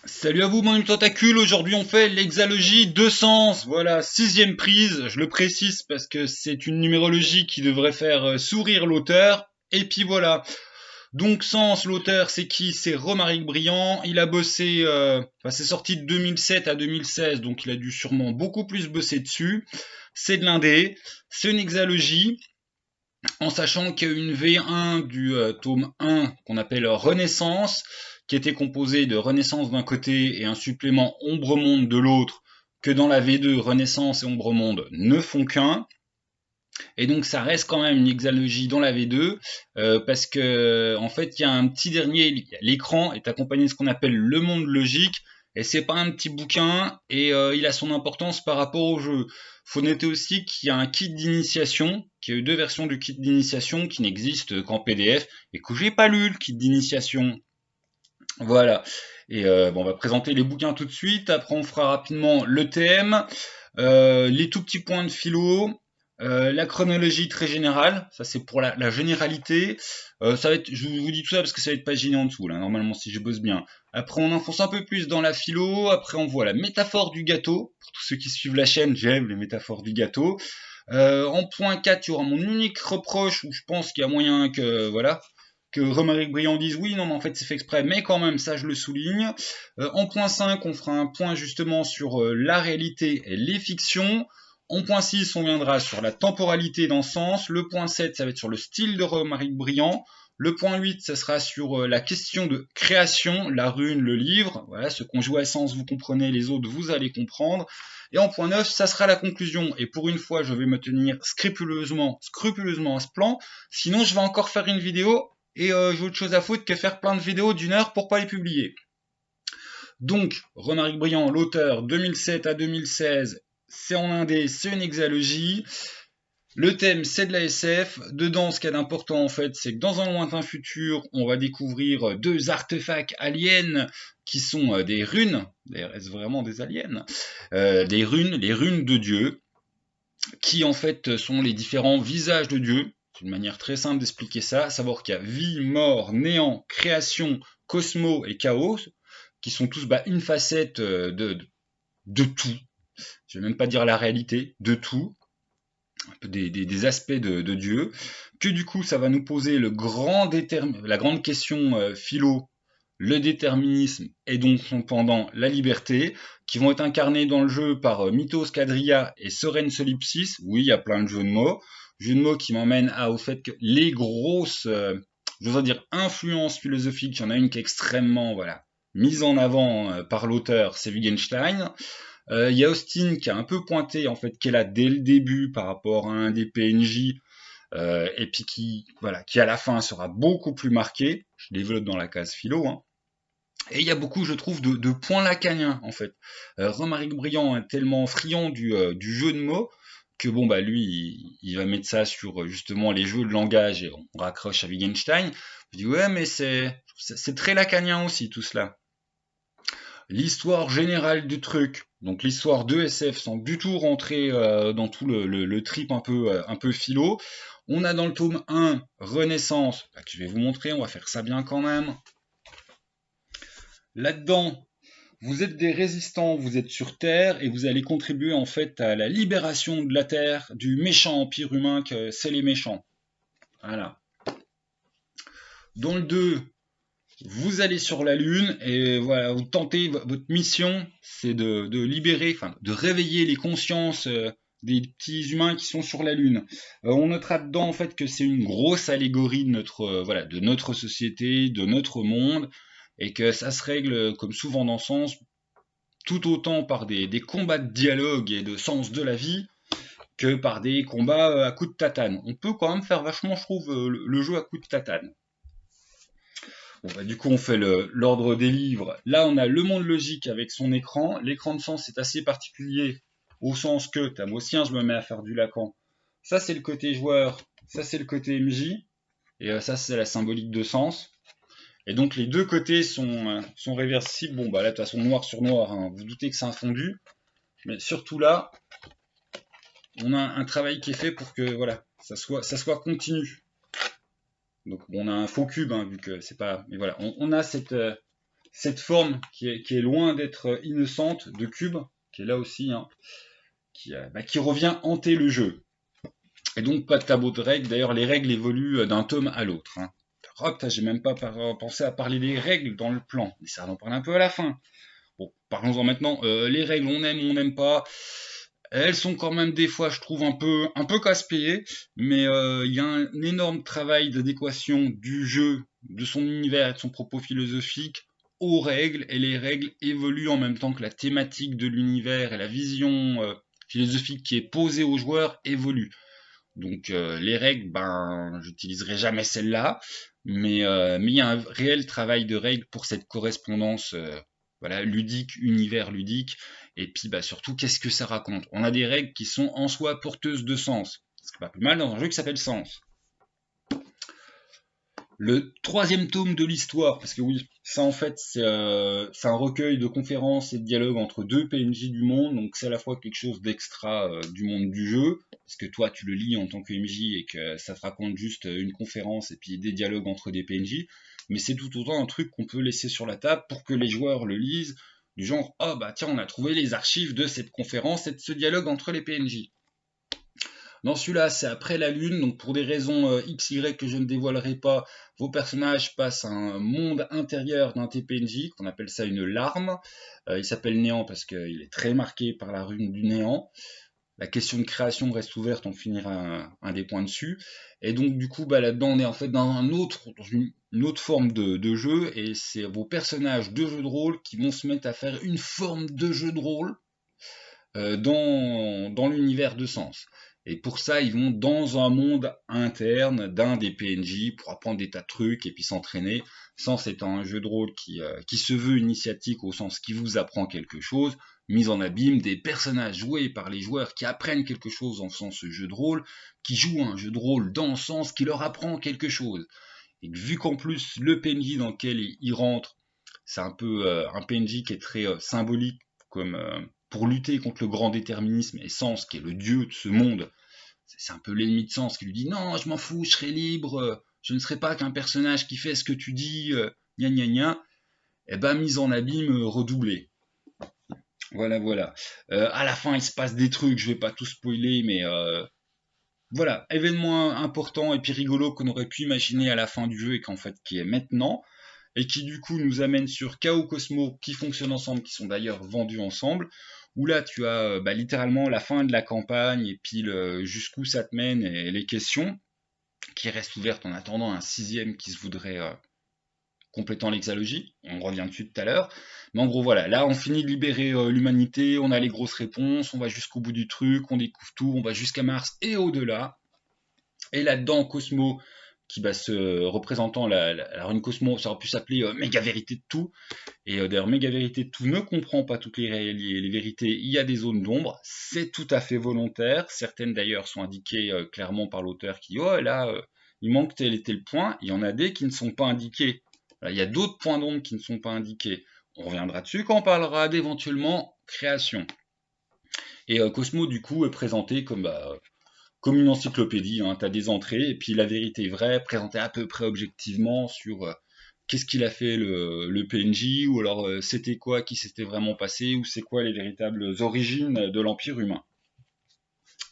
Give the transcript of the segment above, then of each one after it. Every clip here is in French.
Salut à vous mon tentacule, aujourd'hui on fait l'hexalogie de sens, voilà, sixième prise, je le précise parce que c'est une numérologie qui devrait faire sourire l'auteur, et puis voilà. Donc Sens, l'auteur c'est qui? C'est Romaric Briand, il a bossé, c'est sorti de 2007 à 2016, donc il a dû sûrement beaucoup plus bosser dessus, c'est de l'indé, c'est une hexalogie, en sachant qu'il y a une V1 du tome 1 qu'on appelle Renaissance, qui était composé de Renaissance d'un côté et un supplément Ombre Monde de l'autre, que dans la V2, Renaissance et Ombre Monde ne font qu'un. Et donc ça reste quand même une hexalogie dans la V2, parce que en fait il y a un petit dernier, l'écran est accompagné de ce qu'on appelle le monde logique, et c'est pas un petit bouquin, et il a son importance par rapport au jeu. Faut noter aussi qu'il y a un kit d'initiation, qu'il y a eu deux versions du kit d'initiation qui n'existent qu'en PDF, et que j'ai pas lu le kit d'initiation. Voilà. Et on va présenter les bouquins tout de suite. Après, on fera rapidement le thème, les tout petits points de philo, la chronologie très générale. Ça, c'est pour la généralité. Ça va être, je vous dis tout ça parce que ça va être paginé en dessous, là, normalement, si je bosse bien. Après, on enfonce un peu plus dans la philo. Après, on voit la métaphore du gâteau. Pour tous ceux qui suivent la chaîne, j'aime les métaphores du gâteau. En point 4, il y aura mon unique reproche où je pense qu'il y a moyen que Romaric Briand dise oui, non, mais en fait c'est fait exprès, mais quand même, ça je le souligne. En point 5, on fera un point justement sur la réalité et les fictions. En point 6, on viendra sur la temporalité dans ce sens. Le point 7, ça va être sur le style de Romaric Briand. Le point 8, ça sera sur la question de création, la rune, le livre. Voilà, ce qu'on joue à sens, vous comprenez, les autres, vous allez comprendre. Et en point 9, ça sera la conclusion. Et pour une fois, je vais me tenir scrupuleusement à ce plan. Sinon, je vais encore faire une vidéo et j'ai autre chose à foutre que faire plein de vidéos d'une heure pour pas les publier. Donc, Romaric Briand, l'auteur, 2007 à 2016, c'est en indé, c'est une hexalogie. Le thème, c'est de la SF. Dedans, ce qu'il y a d'important, en fait, c'est que dans un lointain futur, on va découvrir deux artefacts aliens qui sont des runes. D'ailleurs, est-ce vraiment des aliens? Des runes, les runes de Dieu, qui en fait sont les différents visages de Dieu. C'est une manière très simple d'expliquer ça, à savoir qu'il y a vie, mort, néant, création, cosmos et chaos, qui sont tous une facette de tout. Je vais même pas dire la réalité, de tout, un peu des aspects de Dieu, que du coup ça va nous poser la grande question philo, le déterminisme et donc son pendant, la liberté, qui vont être incarnés dans le jeu par Mythos Quadria et Soren Solipsis. Oui, il y a plein de jeux de mots. Jeux de mots qui m'emmènent au fait que les grosses, je dire, influences philosophiques, il y en a une qui est extrêmement, mise en avant par l'auteur, c'est Wittgenstein. Il y a Austin qui a un peu pointé, en fait, qui est là dès le début par rapport à un des PNJ, et puis qui à la fin sera beaucoup plus marqué. Je développe dans la case philo, hein. Et il y a beaucoup, je trouve, de points lacaniens, en fait. Romaric Briand est tellement friand du jeu de mots que lui, il va mettre ça sur justement les jeux de langage et on raccroche à Wittgenstein. Je dis ouais, mais c'est très lacanien aussi tout cela. L'histoire générale du truc, donc l'histoire de SF sans du tout rentrer dans tout le trip un peu philo. On a dans le tome 1 Renaissance, que je vais vous montrer, on va faire ça bien quand même. Là-dedans, vous êtes des résistants, vous êtes sur Terre et vous allez contribuer en fait à la libération de la Terre du méchant empire humain que c'est les méchants. Voilà. Dans le 2, vous allez sur la Lune et voilà, vous tentez, votre mission, c'est de libérer, de réveiller les consciences des petits humains qui sont sur la Lune. On notera dedans en fait que c'est une grosse allégorie de notre société, de notre monde, et que ça se règle comme souvent dans ce sens, tout autant par des combats de dialogue et de sens de la vie que par des combats à coups de tatane. On peut quand même faire vachement, je trouve, le jeu à coups de tatane. Du coup, on fait l'ordre des livres. Là, on a le monde logique avec son écran. L'écran de sens est assez particulier au sens que, moi aussi, je me mets à faire du Lacan. Ça, c'est le côté joueur. Ça, c'est le côté MJ. Et ça, c'est la symbolique de sens. Et donc, les deux côtés sont réversibles. Là, de toute façon, noir sur noir. Hein. Vous doutez que c'est un fondu. Mais surtout là, on a un travail qui est fait pour que, ça soit continu. Donc on a un faux cube, hein, vu que c'est pas. Mais voilà, on a cette cette forme qui est loin d'être innocente de cube, qui est là aussi, hein, qui revient hanter le jeu. Et donc pas de tableau de règles, d'ailleurs les règles évoluent d'un tome à l'autre. Hein. Oh, j'ai même pas pensé à parler des règles dans le plan, mais ça va en parler un peu à la fin. Bon, parlons-en maintenant. Les règles, on n'aime pas. Elles sont quand même des fois, je trouve, un peu casse-pieds, mais il y a un énorme travail d'adéquation du jeu, de son univers et de son propos philosophique aux règles, et les règles évoluent en même temps que la thématique de l'univers et la vision philosophique qui est posée aux joueurs évolue. Donc les règles, ben, j'utiliserai jamais celles-là, mais il y a un réel travail de règles pour cette correspondance, voilà, ludique, univers ludique, et puis bah surtout, qu'est-ce que ça raconte? On a des règles qui sont en soi porteuses de sens. C'est pas plus mal dans un jeu qui s'appelle Sens. Le troisième tome de l'histoire, parce que oui, ça en fait c'est un recueil de conférences et de dialogues entre deux PNJ du monde, donc c'est à la fois quelque chose d'extra du monde du jeu, parce que toi tu le lis en tant que MJ et que ça te raconte juste une conférence et puis des dialogues entre des PNJ, mais c'est tout autant un truc qu'on peut laisser sur la table pour que les joueurs le lisent, du genre oh bah tiens on a trouvé les archives de cette conférence et de ce dialogue entre les PNJ. Dans celui-là, c'est après la Lune, donc pour des raisons XY que je ne dévoilerai pas, vos personnages passent à un monde intérieur d'un TPNJ, qu'on appelle ça une larme. Il s'appelle Néant parce qu'il est très marqué par la rune du néant. La question de création reste ouverte, on finira un des points dessus. Et donc du coup, bah, là-dedans, on est en fait dans une autre forme de jeu, et c'est vos personnages de jeu de rôle qui vont se mettre à faire une forme de jeu de rôle dans l'univers de Sens. Et pour ça, ils vont dans un monde interne d'un des PNJ pour apprendre des tas de trucs et puis s'entraîner. Sens étant un jeu de rôle qui se veut initiatique au sens qui vous apprend quelque chose, mise en abîme des personnages joués par les joueurs qui apprennent quelque chose en faisant ce jeu de rôle, qui jouent un jeu de rôle dans le sens qui leur apprend quelque chose. Et vu qu'en plus le PNJ dans lequel il rentre, c'est un peu un PNJ qui est très symbolique comme pour lutter contre le grand déterminisme et Sens, qui est le dieu de ce monde, c'est un peu l'ennemi de Sens qui lui dit non, je m'en fous, je serai libre, je ne serai pas qu'un personnage qui fait ce que tu dis, gna gna gna. Et ben mise en abîme redoublée. Voilà, voilà. À la fin, il se passe des trucs, je vais pas tout spoiler, mais voilà, événement important et puis rigolo qu'on aurait pu imaginer à la fin du jeu et qu'en fait qui est maintenant, et qui du coup nous amène sur Chaos Cosmo qui fonctionnent ensemble, qui sont d'ailleurs vendus ensemble, où là tu as bah, littéralement la fin de la campagne et puis jusqu'où ça te mène et les questions qui restent ouvertes en attendant un sixième qui se voudrait complétant l'exalogie, on revient dessus tout à l'heure, mais en gros voilà, là on finit de libérer l'humanité, on a les grosses réponses, on va jusqu'au bout du truc, on découvre tout, on va jusqu'à Mars et au-delà, et là-dedans Cosmo qui va se représentant alors une Cosmo, ça aurait pu s'appeler méga vérité de tout, et d'ailleurs méga vérité de tout ne comprend pas toutes les vérités, il y a des zones d'ombre, c'est tout à fait volontaire, certaines d'ailleurs sont indiquées clairement par l'auteur qui dit oh là il manque tel et tel point, il y en a des qui ne sont pas indiqués, il y a d'autres points d'ombre qui ne sont pas indiqués, on reviendra dessus quand on parlera d'éventuellement création. Et Cosmo du coup est présenté comme une encyclopédie, hein. Tu as des entrées, et puis la vérité vraie, présentée à peu près objectivement sur qu'est-ce qu'il a fait le PNJ, ou alors c'était quoi qui s'était vraiment passé, ou c'est quoi les véritables origines de l'Empire humain.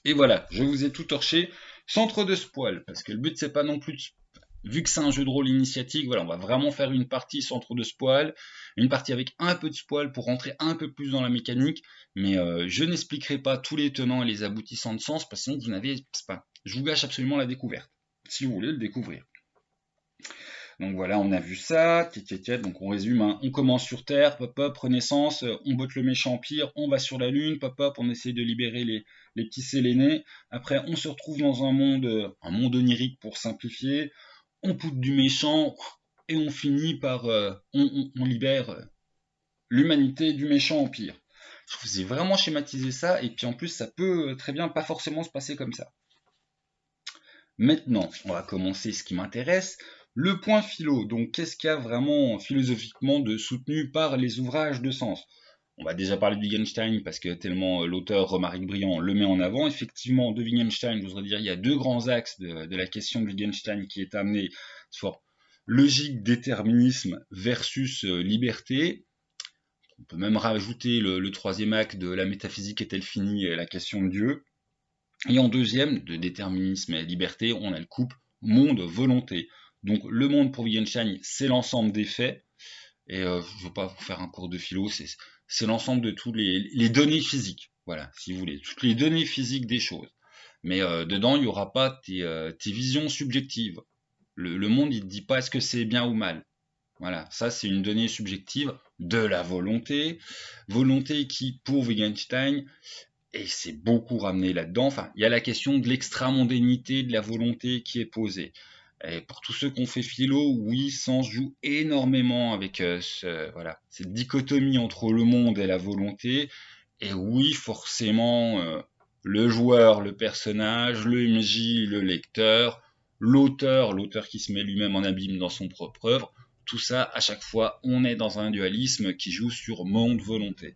Et voilà, je vous ai tout torché, sans trop de spoil, parce que le but c'est pas non plus vu que c'est un jeu de rôle initiatique, voilà, on va vraiment faire une partie sans trop de spoil, une partie avec un peu de spoil pour rentrer un peu plus dans la mécanique, mais je n'expliquerai pas tous les tenants et les aboutissants de Sens, parce que sinon vous n'avez pas. Je vous gâche absolument la découverte, si vous voulez le découvrir. Donc voilà, on a vu ça, donc on résume, hein. On commence sur Terre, pop hop, Renaissance, on botte le méchant empire, on va sur la Lune, pop hop, on essaye de libérer les petits sélénés, après on se retrouve dans un monde onirique pour simplifier, on poutre du méchant, et on finit par... on libère l'humanité du méchant empire. Je vous ai vraiment schématisé ça, et puis en plus ça peut très bien pas forcément se passer comme ça. Maintenant, on va commencer ce qui m'intéresse, le point philo. Donc qu'est-ce qu'il y a vraiment philosophiquement de soutenu par les ouvrages de Sens? On va déjà parler de Wittgenstein parce que tellement l'auteur Romaric Briand le met en avant. Effectivement, de Wittgenstein, je voudrais dire, il y a deux grands axes de la question de Wittgenstein qui est amené logique, déterminisme versus liberté. On peut même rajouter le troisième acte de la métaphysique est-elle finie et la question de Dieu. Et en deuxième, de déterminisme et liberté, on a le couple monde-volonté. Donc le monde pour Wittgenstein, c'est l'ensemble des faits. Et je ne veux pas vous faire un cours de philo, c'est l'ensemble de toutes les données physiques. Voilà, si vous voulez, toutes les données physiques des choses. Mais dedans, il n'y aura pas tes visions subjectives. Le monde, il ne dit pas est-ce que c'est bien ou mal. Voilà, ça c'est une donnée subjective de la volonté. Volonté qui, pour Wittgenstein, et c'est beaucoup ramené là-dedans, enfin, il y a la question de l'extramondanité de la volonté qui est posée. Et pour tous ceux qui ont fait philo, oui, Sens joue énormément avec voilà, cette dichotomie entre le monde et la volonté. Et oui, forcément, le joueur, le personnage, le MJ, le lecteur, l'auteur qui se met lui-même en abîme dans son propre œuvre, tout ça, à chaque fois, on est dans un dualisme qui joue sur monde-volonté.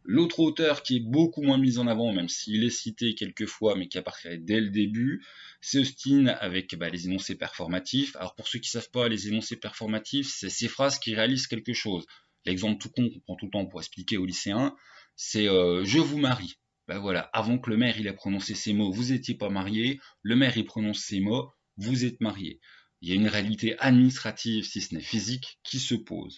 L'autre auteur qui est beaucoup moins mis en avant, même s'il est cité quelques fois, mais qui apparaît dès le début, c'est Austin avec les énoncés performatifs. Alors pour ceux qui ne savent pas, les énoncés performatifs, c'est ces phrases qui réalisent quelque chose. L'exemple tout con qu'on prend tout le temps pour expliquer aux lycéens, c'est je vous marie. Ben voilà, avant que le maire il ait prononcé ces mots, vous n'étiez pas marié, le maire il prononce ces mots, vous êtes marié. Il y a une réalité administrative, si ce n'est physique, qui se pose.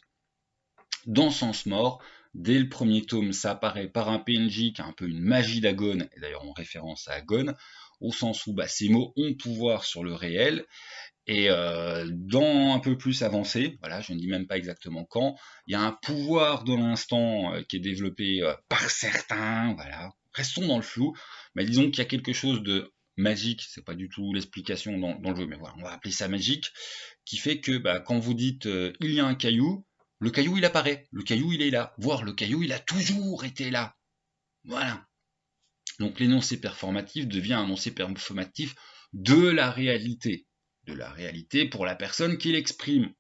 Dans Sens mort, dès le premier tome, ça apparaît par un PNJ qui a un peu une magie d'Agone, et d'ailleurs en référence à Agone, au sens où ces mots ont pouvoir sur le réel, et dans un peu plus avancé, voilà, je ne dis même pas exactement quand, il y a un pouvoir de l'instant qui est développé par certains, voilà, restons dans le flou, mais disons qu'il y a quelque chose de magique, c'est pas du tout l'explication dans le jeu, mais voilà, on va appeler ça magique, qui fait que quand vous dites il y a un caillou, le caillou il apparaît, le caillou il est là, voire le caillou il a toujours été là. Voilà. Donc l'énoncé performatif devient un énoncé performatif de la réalité pour la personne qui l'exprime,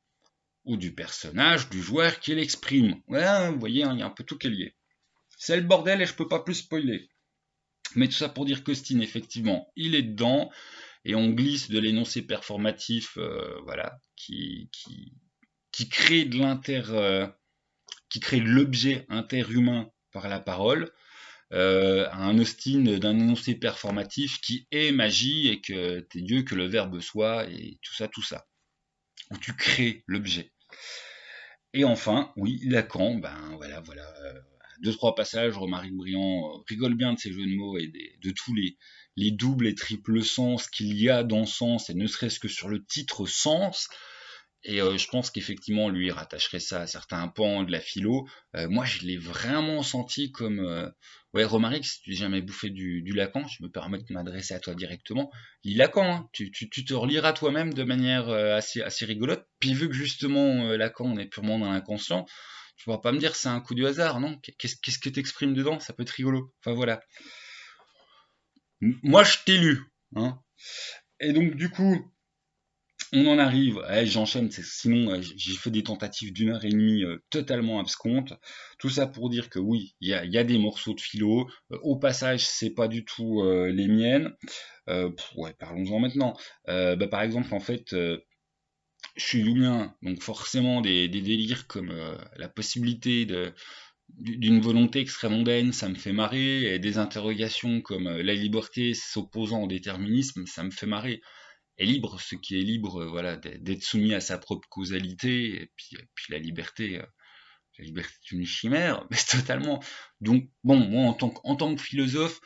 ou du personnage, du joueur qui l'exprime. Ouais, vous voyez, il y a un peu tout qui est lié. C'est le bordel et je peux pas plus spoiler. Mais tout ça pour dire qu'Austin, effectivement, il est dedans, et on glisse de l'énoncé performatif, voilà, qui crée de qui crée de l'objet interhumain par la parole, à un Austin d'un énoncé performatif qui est magie et que t'es Dieu que le verbe soit et tout ça, où tu crées l'objet. Et enfin, oui, Lacan, voilà, deux trois passages, Romaric Briand rigole bien de ces jeux de mots et de tous les doubles et triples sens qu'il y a dans Sens, et ne serait-ce que sur le titre Sens. Et je pense qu'effectivement, lui, il rattacherait ça à certains pans de la philo. Moi, je l'ai vraiment senti comme... Ouais, Romaric, si tu n'as jamais bouffé du Lacan, je me permets de m'adresser à toi directement. Lis Lacan, hein. Tu te reliras toi-même de manière assez rigolote. Puis vu que justement, Lacan, on est purement dans l'inconscient, tu pourras pas me dire c'est un coup du hasard, non? Qu'est-ce que t'exprimes dedans? Ça peut être rigolo. Enfin voilà. Moi, je t'ai lu, hein. Et donc, du coup... On en arrive, j'enchaîne, sinon j'ai fait des tentatives d'1 heure et demie totalement abscontes. Tout ça pour dire que oui, il y a des morceaux de philo. Au passage, c'est pas du tout les miennes. Ouais, parlons-en maintenant. Par exemple, en fait, je suis loumien, donc forcément des délires comme la possibilité d'une volonté extrêmement mondaine, ça me fait marrer, et des interrogations comme la liberté s'opposant au déterminisme, ça me fait marrer. Est libre, ce qui est libre, voilà, d'être soumis à sa propre causalité, et puis la liberté est une chimère, mais c'est totalement. Donc bon, moi en tant que philosophe,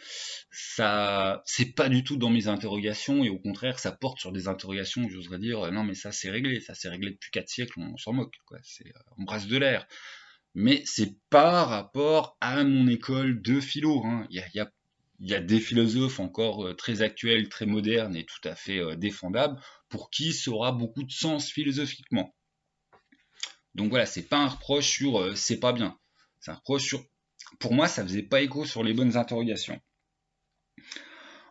ça, c'est pas du tout dans mes interrogations, et au contraire, ça porte sur des interrogations, j'oserais dire, non mais ça c'est réglé depuis 4 siècles, on s'en moque, quoi, on brasse de l'air. Mais c'est par rapport à mon école de philo, hein. Il y a des philosophes encore très actuels, très modernes et tout à fait défendables, pour qui ça aura beaucoup de sens philosophiquement. Donc voilà, c'est pas un reproche sur c'est pas bien. C'est un reproche sur. Pour moi, ça faisait pas écho sur les bonnes interrogations.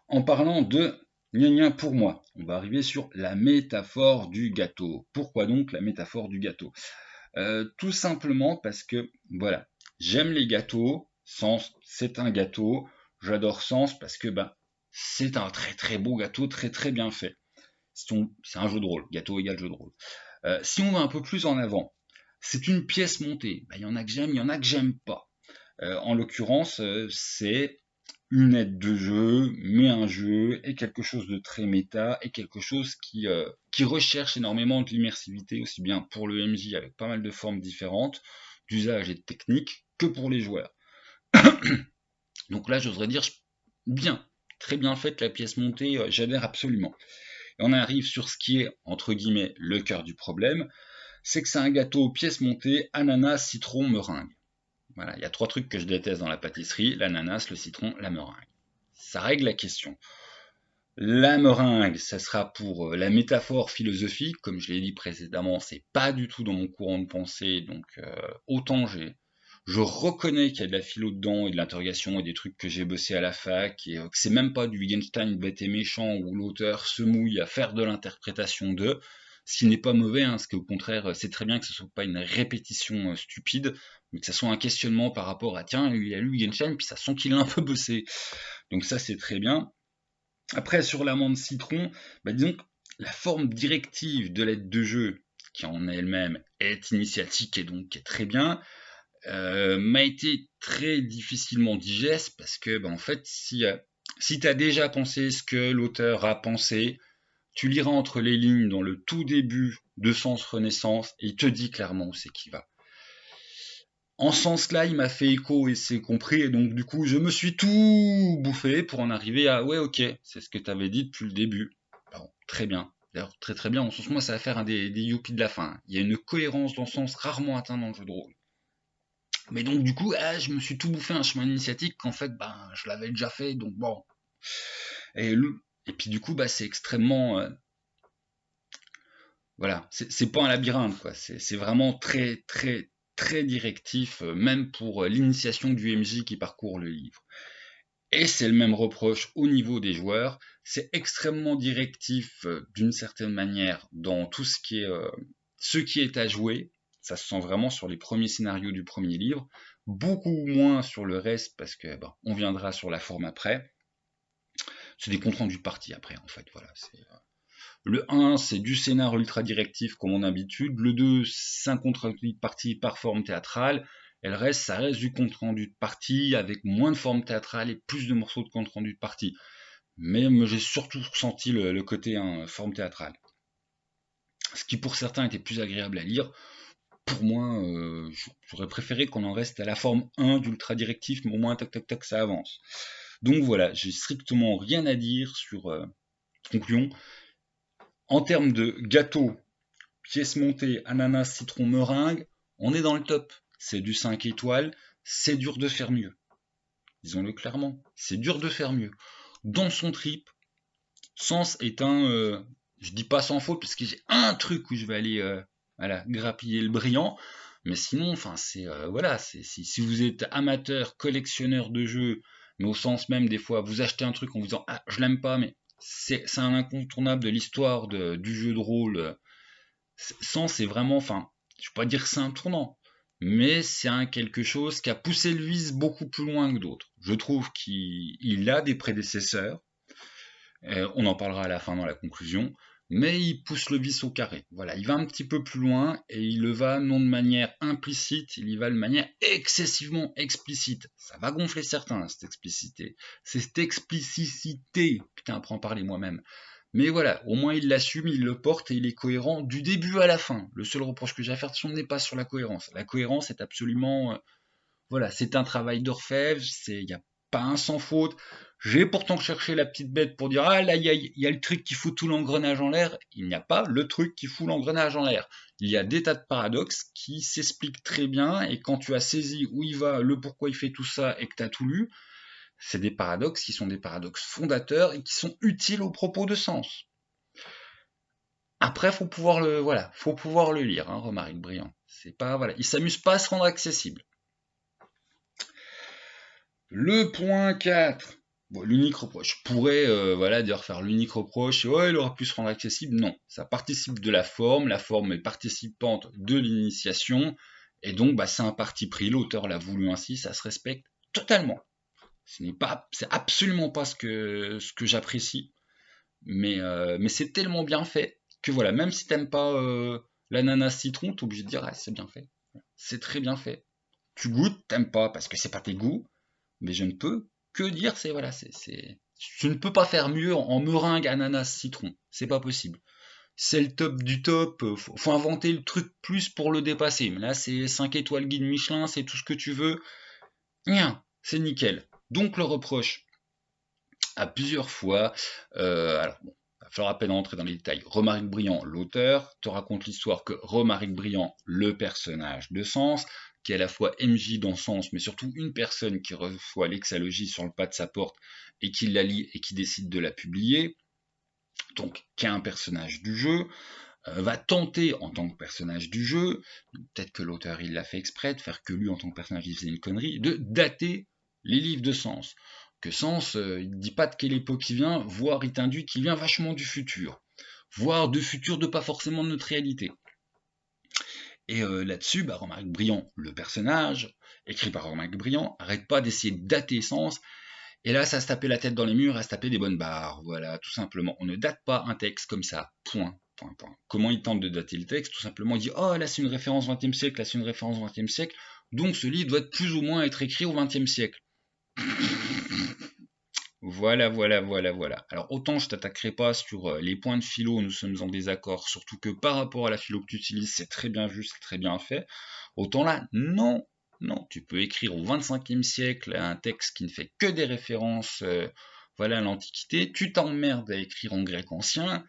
En parlant de gna pour moi, on va arriver sur la métaphore du gâteau. Pourquoi donc la métaphore du gâteau? Tout simplement parce que, voilà, j'aime les gâteaux, Sens, c'est un gâteau, j'adore Sens parce que c'est un très très beau gâteau, très très bien fait. C'est un jeu de rôle, gâteau égale jeu de rôle. Si on va un peu plus en avant, c'est une pièce montée. Il y en a que j'aime, il y en a que j'aime pas. En l'occurrence, c'est une aide de jeu, mais un jeu est quelque chose de très méta et quelque chose qui recherche énormément de l'immersivité, aussi bien pour le MJ avec pas mal de formes différentes, d'usage et de techniques, que pour les joueurs. Donc là, j'oserais dire bien, très bien faite la pièce montée, j'adhère absolument. Et on arrive sur ce qui est, entre guillemets, le cœur du problème, c'est que c'est un gâteau pièce montée, ananas, citron, meringue. Voilà, il y a 3 trucs que je déteste dans la pâtisserie, l'ananas, le citron, la meringue. Ça règle la question. La meringue, ça sera pour la métaphore philosophique, comme je l'ai dit précédemment, c'est pas du tout dans mon courant de pensée, donc autant je reconnais qu'il y a de la philo dedans et de l'interrogation et des trucs que j'ai bossé à la fac et que c'est même pas du Wittgenstein bête et méchant où l'auteur se mouille à faire de l'interprétation de, ce qui n'est pas mauvais, hein, parce qu'au contraire, c'est très bien que ce soit pas une répétition stupide, mais que ça soit un questionnement par rapport à tiens, il a lu Wittgenstein, puis ça sent qu'il a un peu bossé. Donc ça c'est très bien. Après sur l'amande citron, disons que la forme directive de l'aide de jeu, qui en elle-même est initiatique et donc est très bien, m'a été très difficilement digeste parce que en fait si tu as déjà pensé ce que l'auteur a pensé, tu liras entre les lignes dans le tout début de Sens Renaissance et il te dit clairement où c'est qu'il va. En ce sens-là, il m'a fait écho et c'est compris, et donc du coup, je me suis tout bouffé pour en arriver à ouais, ok, c'est ce que tu avais dit depuis le début. Bon, très bien. D'ailleurs, très très bien. En ce sens, moi, ça va faire un des youpi de la fin. Il y a une cohérence dans le sens rarement atteint dans le jeu de rôle. Mais donc du coup, je me suis tout bouffé un chemin initiatique qu'en fait, je l'avais déjà fait, donc bon. Et, et puis du coup, c'est extrêmement, voilà, c'est pas un labyrinthe, quoi. C'est vraiment très très très directif, même pour l'initiation du MJ qui parcourt le livre. Et c'est le même reproche au niveau des joueurs. C'est extrêmement directif d'une certaine manière dans tout ce qui est à jouer. Ça se sent vraiment sur les premiers scénarios du premier livre, beaucoup moins sur le reste parce que on viendra sur la forme après. C'est des comptes rendus de partie après en fait. Voilà. Le 1, c'est du scénar ultra directif comme on a l'habitude. Le 2, c'est un compte rendu de partie par forme théâtrale. Et le reste, ça reste du compte rendu de partie avec moins de forme théâtrale et plus de morceaux de compte rendu de partie. Mais j'ai surtout ressenti le côté forme théâtrale. Ce qui pour certains était plus agréable à lire. Pour moi, j'aurais préféré qu'on en reste à la forme 1 d'ultra directif, mais au moins tac tac tac ça avance. Donc voilà, j'ai strictement rien à dire sur conclusion. En termes de gâteau, pièce montée, ananas, citron, meringue, on est dans le top. C'est du 5 étoiles, c'est dur de faire mieux. Disons-le clairement, c'est dur de faire mieux. Dans son trip, Sens est je dis pas sans faute parce que j'ai un truc où je vais aller grappiller le brillant, mais sinon, si vous êtes amateur, collectionneur de jeux, mais au sens même des fois, vous achetez un truc en vous disant ah je l'aime pas, mais c'est un incontournable de l'histoire du jeu de rôle. Sens c'est vraiment, je ne vais pas dire que c'est un tournant, mais c'est quelque chose qui a poussé le vice beaucoup plus loin que d'autres. Je trouve qu'il a des prédécesseurs. On en parlera à la fin dans la conclusion, mais il pousse le vice au carré. Voilà, il va un petit peu plus loin et il le va non de manière implicite, il y va de manière excessivement explicite. Ça va gonfler certains, cette explicité. Putain, apprends à parler moi-même. Mais voilà, au moins il l'assume, il le porte et il est cohérent du début à la fin. Le seul reproche que j'ai à faire n'est pas sur la cohérence. La cohérence est absolument... voilà, c'est un travail d'orfèvre, il n'y a pas un sans faute. J'ai pourtant cherché la petite bête pour dire ah là il y a le truc qui fout tout l'engrenage en l'air. Il n'y a pas le truc qui fout l'engrenage en l'air. Il y a des tas de paradoxes qui s'expliquent très bien et quand tu as saisi où il va, le pourquoi il fait tout ça et que tu as tout lu, c'est des paradoxes qui sont des paradoxes fondateurs et qui sont utiles au propos de Sens. Après, faut pouvoir le lire, Romaric Briand. C'est pas, voilà, il s'amuse pas à se rendre accessible. Le point 4. Bon, l'unique reproche. Je pourrais d'ailleurs faire l'unique reproche. Ouais, il aurait pu se rendre accessible. Non, ça participe de la forme est participante de l'initiation. Et donc, c'est un parti pris. L'auteur l'a voulu ainsi, ça se respecte totalement. C'est absolument pas ce que j'apprécie. mais c'est tellement bien fait que voilà, même si t'aimes pas l'ananas citron, t'es obligé de dire, ah, c'est bien fait. C'est très bien fait. Tu goûtes, t'aimes pas parce que c'est pas tes goûts, mais je ne peux que dire, c'est voilà, tu ne peux pas faire mieux en meringue ananas citron, c'est pas possible. C'est le top du top, faut inventer le truc plus pour le dépasser. Mais là, c'est 5 étoiles guide Michelin, c'est tout ce que tu veux. Rien, c'est nickel. Donc le reproche à plusieurs fois. Alors bon, il va falloir à peine rentrer dans les détails. Romaric Briand, l'auteur, te raconte l'histoire que Romaric Briand, le personnage de Sens, qui est à la fois MJ dans Sens, mais surtout une personne qui reçoit l'exalogie sur le pas de sa porte et qui la lit et qui décide de la publier, donc qui est un personnage du jeu, va tenter en tant que personnage du jeu, peut-être que l'auteur il l'a fait exprès, de faire que lui en tant que personnage il faisait une connerie, de dater les livres de Sens. Que Sens, il ne dit pas de quelle époque il vient, voire il t'induit qu'il vient vachement du futur. Voire de futur de pas forcément de notre réalité. Et là-dessus, Romaric Briand, le personnage, écrit par Romaric Briand, arrête pas d'essayer de dater Sens, et là, ça se tapait la tête dans les murs, à se taper des bonnes barres. Voilà, tout simplement. On ne date pas un texte comme ça. Point. Point, point. Comment il tente de dater le texte? Tout simplement, il dit, oh, là, c'est une référence 20e siècle, là, c'est une référence 20e siècle. Donc, ce livre doit être plus ou moins être écrit au 20e siècle. Voilà, voilà, voilà, voilà. Alors, autant je t'attaquerai pas sur les points de philo, nous sommes en désaccord, surtout que par rapport à la philo que tu utilises, c'est très bien vu, c'est très bien fait. Autant là, non, non, tu peux écrire au 25e siècle un texte qui ne fait que des références voilà, à l'Antiquité, tu t'emmerdes à écrire en grec ancien,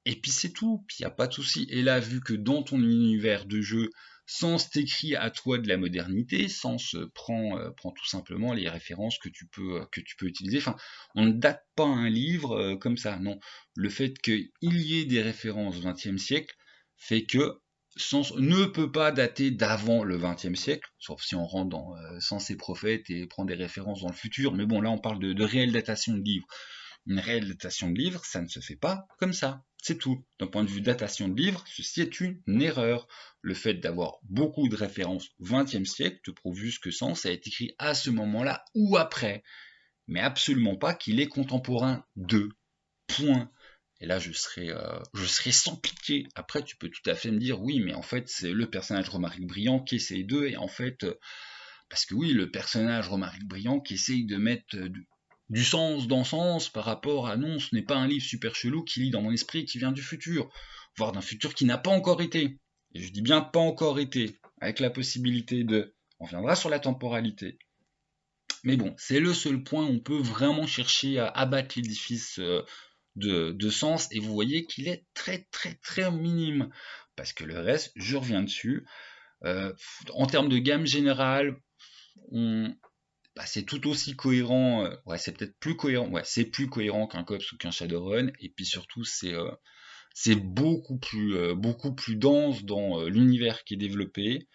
et puis c'est tout, puis il n'y a pas de souci. Et là, vu que dans ton univers de jeu, Sens t'écrit à toi de la modernité, Sens prend tout simplement les références que tu peux utiliser. Enfin, on ne date pas un livre comme ça, non. Le fait qu'il y ait des références 20e siècle fait que Sens ne peut pas dater d'avant le 20e siècle, sauf si on rentre dans Sens et prophètes et prend des références dans le futur. Mais bon, là, on parle de réelle datation de livres. Une réelle datation de livre, ça ne se fait pas comme ça. C'est tout. D'un point de vue datation de livre, ceci est une erreur. Le fait d'avoir beaucoup de références 20e siècle te prouve juste que Sens a été écrit à ce moment-là ou après, mais absolument pas qu'il est contemporain de. Point. Et là, je serai sans pitié. Après, tu peux tout à fait me dire, oui, mais en fait, c'est le personnage Romaric Briand qui essaye d'eux, et en fait, parce que oui, le personnage Romaric Briand qui essaye de mettre du sens dans sens par rapport à non, ce n'est pas un livre super chelou qui lit dans mon esprit et qui vient du futur, voire d'un futur qui n'a pas encore été. Et je dis bien pas encore été, avec la possibilité de. On viendra sur la temporalité. Mais bon, c'est le seul point où on peut vraiment chercher à abattre l'édifice de sens, et vous voyez qu'il est très très très minime. Parce que le reste, je reviens dessus. En termes de gamme générale, c'est tout aussi cohérent, ouais, c'est peut-être plus cohérent, ouais, c'est plus cohérent qu'un Cops ou qu'un Shadowrun, et puis surtout c'est beaucoup plus dense dans l'univers qui est développé.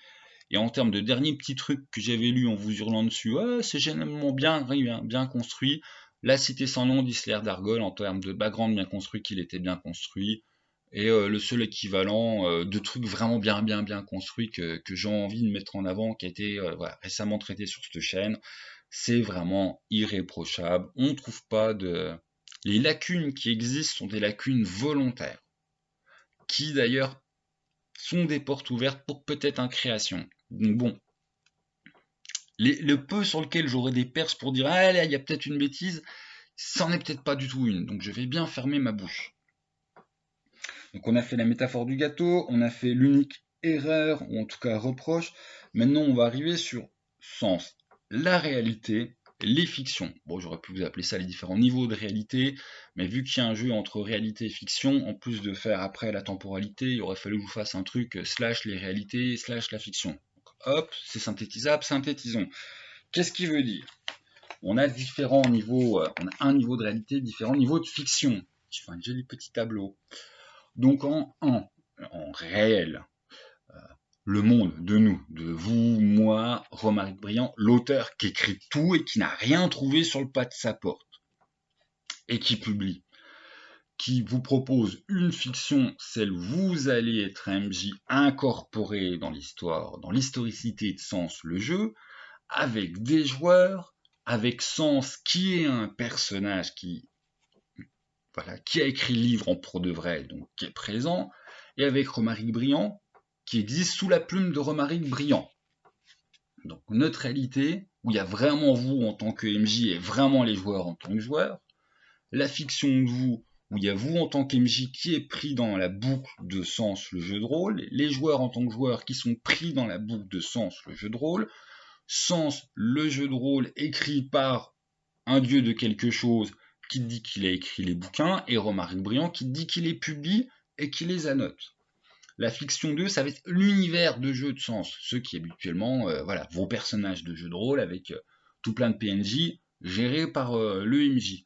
Et en termes de dernier petit truc que j'avais lu en vous hurlant dessus, ouais, c'est généralement bien construit. La Cité sans nom d'Isler d'Argol, en termes de background bien construit, qu'il était bien construit. Et le seul équivalent de trucs vraiment bien construits que j'ai envie de mettre en avant, qui a été voilà, récemment traité sur cette chaîne, c'est vraiment irréprochable. On ne trouve pas de. Les lacunes qui existent sont des lacunes volontaires, qui d'ailleurs sont des portes ouvertes pour peut-être une création. Donc bon, le peu sur lequel j'aurais des perches pour dire ah là, il y a peut-être une bêtise, ça n'en est peut-être pas du tout une. Donc je vais bien fermer ma bouche. Donc on a fait la métaphore du gâteau, on a fait l'unique erreur, ou en tout cas reproche. Maintenant on va arriver sur sens, la réalité, les fictions. Bon, j'aurais pu vous appeler ça les différents niveaux de réalité, mais vu qu'il y a un jeu entre réalité et fiction, en plus de faire après la temporalité, il aurait fallu que je vous fasse un truc slash les réalités, slash la fiction. Donc, hop, c'est synthétisable, synthétisons. Qu'est-ce qu'il veut dire? On a différents niveaux, on a un niveau de réalité, différents niveaux de fiction. Je fais un joli petit tableau. Donc en réel, le monde de nous, de vous, moi, Romaric Briand, l'auteur qui écrit tout et qui n'a rien trouvé sur le pas de sa porte, et qui publie, qui vous propose une fiction, celle où vous allez être MJ incorporé dans l'histoire, dans l'historicité de Sens le jeu, avec des joueurs, avec Sens qui est un personnage qui voilà, qui a écrit le livre en pour de vrai, donc qui est présent, et avec Romaric Briand, qui existe sous la plume de Romaric Briand. Donc neutralité, où il y a vraiment vous en tant que MJ et vraiment les joueurs en tant que joueurs. La fiction de vous, où il y a vous en tant qu'MJ qui est pris dans la boucle de sens le jeu de rôle, les joueurs en tant que joueurs qui sont pris dans la boucle de sens le jeu de rôle, sens le jeu de rôle écrit par un dieu de quelque chose qui dit qu'il a écrit les bouquins, et Romaric Briand qui dit qu'il les publie et qui les annote. La fiction 2, ça va être l'univers de jeu de sens, ceux qui habituellement, voilà, vos personnages de jeu de rôle avec tout plein de PNJ gérés par le MJ.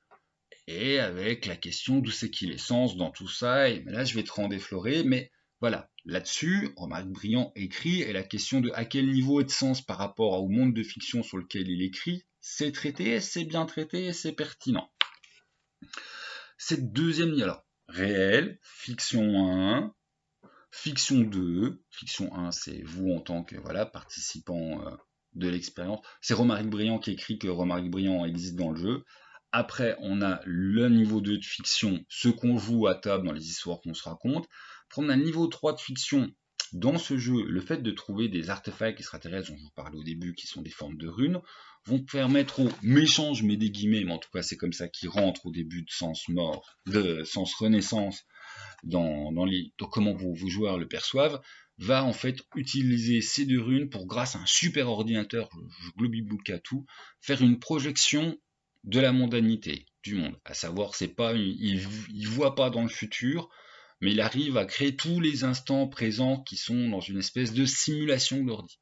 Et avec la question d'où c'est qu'il est sens dans tout ça, et là je vais trop en déflorer, mais voilà, là-dessus, Romaric Briand écrit, et la question de à quel niveau est de sens par rapport au monde de fiction sur lequel il écrit, c'est traité, c'est bien traité, c'est pertinent. Cette deuxième niveau, alors, réel, fiction 1, fiction 2, fiction 1 c'est vous en tant que voilà, participant de l'expérience, c'est Romaric Briand qui écrit que Romaric Briand existe dans le jeu. Après, on a le niveau 2 de fiction, ce qu'on joue à table dans les histoires qu'on se raconte. Après, on a le niveau 3 de fiction. Dans ce jeu, le fait de trouver des artefacts extraterrestres dont je vous parlais au début, qui sont des formes de runes, vont permettre aux méchants, je mets des guillemets, mais en tout cas c'est comme ça qu'ils rentrent au début de sens mort, de sens renaissance, dans comment vos joueurs le perçoivent, va en fait utiliser ces deux runes pour, grâce à un super ordinateur, je globi-bouca tout, faire une projection de la mondanité du monde. À savoir, c'est pas, il voit pas dans le futur, mais il arrive à créer tous les instants présents qui sont dans une espèce de simulation de l'ordi.